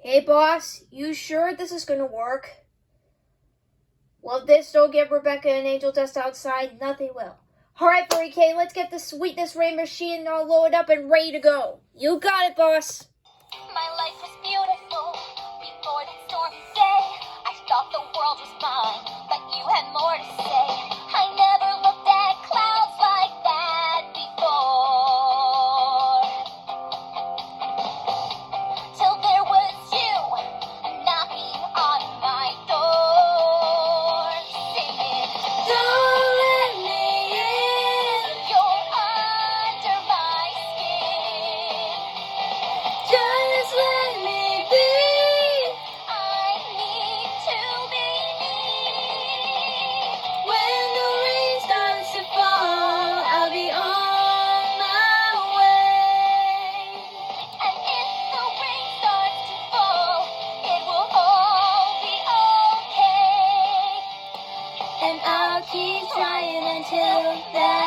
Hey boss, you sure this is gonna work? Well, if this don't get Rebecca and Angel Dust outside, nothing will. Alright, Furry K, let's get the Sweetness Rain machine all loaded up and ready to go. You got it, boss. My life was beautiful before that stormy day. I thought the world was mine, but you had more to say. I never looked at clouds like that before. Till there was you knocking on my door, singing, "Don't let me in. You're under my skin. Just let me be. I need to be me. When the rain starts to fall, I'll be on my way. And if the rain starts to fall, it will all be okay. And I'll keep trying until that